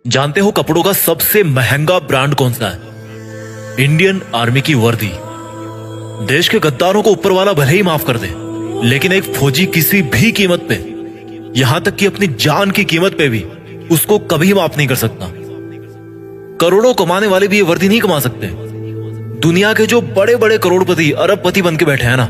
जानते हो कपड़ों का सबसे महंगा ब्रांड कौन सा है? इंडियन आर्मी की वर्दी। देश के गद्दारों को ऊपर वाला भले ही माफ कर दे, लेकिन एक फौजी किसी भी कीमत पे, यहां तक कि अपनी जान की कीमत पे भी उसको कभी माफ नहीं कर सकता। करोड़ों कमाने वाले भी ये वर्दी नहीं कमा सकते। दुनिया के जो बड़े बड़े करोड़पति अरबपति बन के बैठे हैं ना,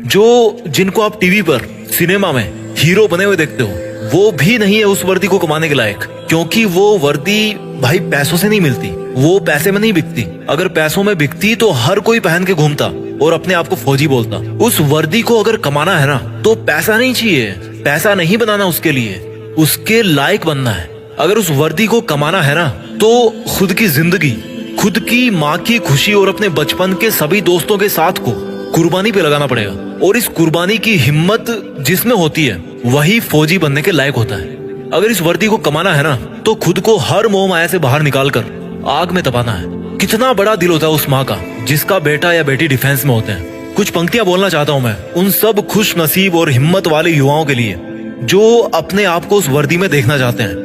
जो जिनको आप टीवी पर सिनेमा में हीरो बने हुए देखते हो, वो भी नहीं है उस वर्दी को कमाने के लायक। क्योंकि वो वर्दी भाई पैसों से नहीं मिलती, वो पैसे में नहीं बिकती। अगर पैसों में बिकती तो हर कोई पहन के घूमता और अपने आप को फौजी बोलता। उस वर्दी को अगर कमाना है ना, तो पैसा नहीं चाहिए, पैसा नहीं बनाना उसके लिए, उसके लायक बनना है। अगर उस वर्दी को कमाना है ना, तो खुद की जिंदगी, खुद की माँ की खुशी और अपने बचपन के सभी दोस्तों के साथ को कुर्बानी पे लगाना पड़ेगा। और इस कुर्बानी की हिम्मत जिसमें होती है, वही फौजी बनने के लायक होता है। अगर इस वर्दी को कमाना है ना, तो खुद को हर मोह माया से बाहर निकालकर आग में तपाना है। कितना बड़ा दिल होता है उस माँ का जिसका बेटा या बेटी डिफेंस में होते हैं। कुछ पंक्तियां बोलना चाहता हूं मैं उन सब खुश नसीब और हिम्मत वाले युवाओं के लिए जो अपने आप को उस वर्दी में देखना चाहते हैं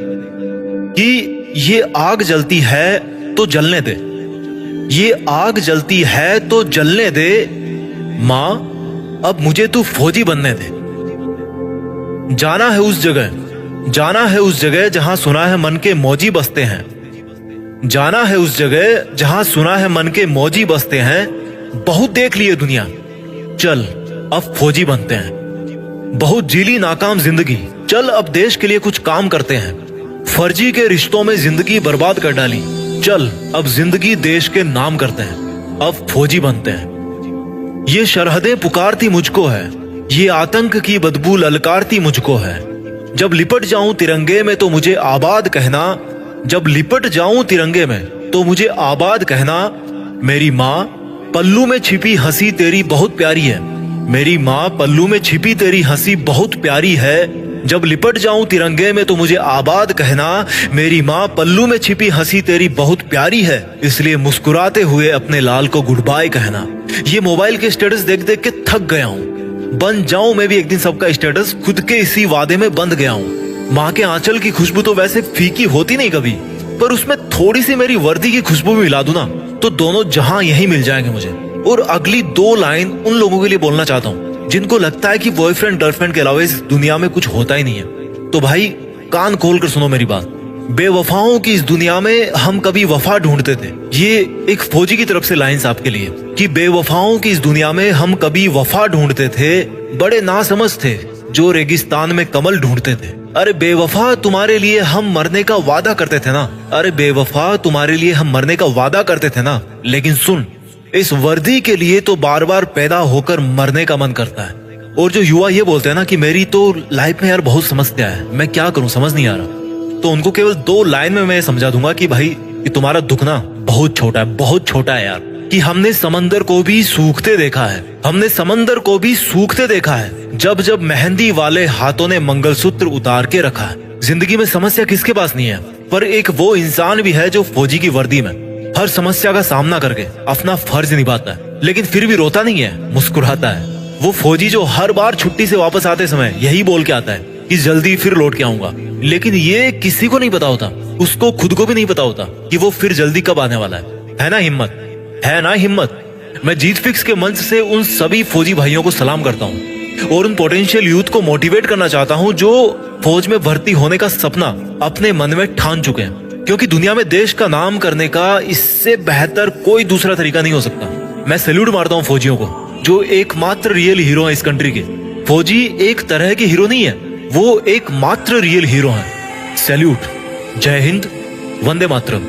कि ये आग जलती है तो जलने दे, ये आग जलती है तो जलने दे, माँ अब मुझे तू फौजी बनने दे। जाना है उस जगह, जाना है उस जगह जहां सुना है मन के मौजी बसते हैं। जाना है उस जगह जहां सुना है मन के मौजी बसते हैं। बहुत देख लिए दुनिया, चल अब फौजी बनते हैं। बहुत जीली नाकाम जिंदगी, चल अब देश के लिए कुछ काम करते हैं। फर्जी के रिश्तों में जिंदगी बर्बाद कर डाली, चल अब जिंदगी देश के नाम करते हैं। अब फौजी बनते हैं। ये सरहदें पुकारती मुझको है, ये आतंक की बदबू ललकारती मुझको है। जब लिपट जाऊं तिरंगे में तो मुझे आबाद कहना, जब लिपट जाऊं तिरंगे में तो मुझे आबाद कहना। मेरी माँ पल्लू में छिपी हंसी तेरी बहुत प्यारी है, मेरी माँ पल्लू में छिपी तेरी हंसी बहुत प्यारी है। जब लिपट जाऊं तिरंगे में तो मुझे आबाद कहना, मेरी माँ पल्लू में छिपी हंसी तेरी बहुत प्यारी है। इसलिए मुस्कुराते हुए अपने लाल को गुड बाय कहना। ये मोबाइल के स्टेटस देख देख के थक गया हूँ, बन जाऊं मैं भी एक दिन सबका स्टेटस, खुद के इसी वादे में बंध गया हूँ। माँ के आंचल की खुशबू तो वैसे फीकी होती नहीं कभी, पर उसमें थोड़ी सी मेरी वर्दी की खुशबू भी मिला दूं ना, तो दोनों जहां यही मिल जाएंगे मुझे। और अगली दो लाइन उन लोगों के लिए बोलना चाहता हूँ जिनको लगता है कि बॉयफ्रेंड गर्लफ्रेंड के अलावा इस दुनिया में कुछ होता ही नहीं है। तो भाई कान खोल कर सुनो मेरी बात। बेवफाओं की इस दुनिया में हम कभी वफा ढूंढते थे। ये एक फौजी की तरफ से लाइंस आपके लिए कि बेवफाओं की इस दुनिया में हम कभी वफा ढूंढते थे। बड़े नासमझ थे जो रेगिस्तान में कमल ढूंढते थे। अरे बेवफा तुम्हारे लिए हम मरने का वादा करते थे ना, अरे बेवफा तुम्हारे लिए हम मरने का वादा करते थे ना। लेकिन सुन, इस वर्दी के लिए तो बार बार पैदा होकर मरने का मन करता है। और जो युवा ये बोलते हैं ना कि मेरी तो लाइफ में यार बहुत समस्या है, मैं क्या करूं समझ नहीं आ रहा, तो उनको केवल दो लाइन में मैं समझा दूंगा कि भाई कि तुम्हारा दुख ना बहुत छोटा है, बहुत छोटा है यार। कि हमने समंदर को भी सूखते देखा है, हमने समंदर को भी सूखते देखा है, जब जब मेहंदी वाले हाथों ने मंगलसूत्र उतार के रखा है। जिंदगी में समस्या किसके पास नहीं है, पर एक वो इंसान भी है जो फौजी की वर्दी में हर समस्या का सामना करके अपना फर्ज निभाता है, लेकिन फिर भी रोता नहीं है, मुस्कुराता है। वो फौजी जो हर बार छुट्टी से वापस आते समय यही बोल के आता है कि जल्दी फिर लौट के आऊंगा। लेकिन ये किसी को नहीं पता होता, उसको खुद को भी नहीं पता होता कि वो फिर जल्दी कब आने वाला है ना हिम्मत, है ना हिम्मत। मैं जीत फिक्स के मंच से उन सभी फौजी भाइयों को सलाम करता हूँ और उन पोटेंशियल यूथ को मोटिवेट करना चाहता हूँ जो फौज में भर्ती होने का सपना अपने मन में ठान चुके हैं। क्योंकि दुनिया में देश का नाम करने का इससे बेहतर कोई दूसरा तरीका नहीं हो सकता। मैं सैल्यूट मारता हूँ फौजियों को जो एकमात्र रियल हीरो है इस कंट्री के। फौजी एक तरह के हीरो नहीं है, वो एकमात्र रियल हीरो है। सैल्यूट, जय हिंद, वंदे मातरम।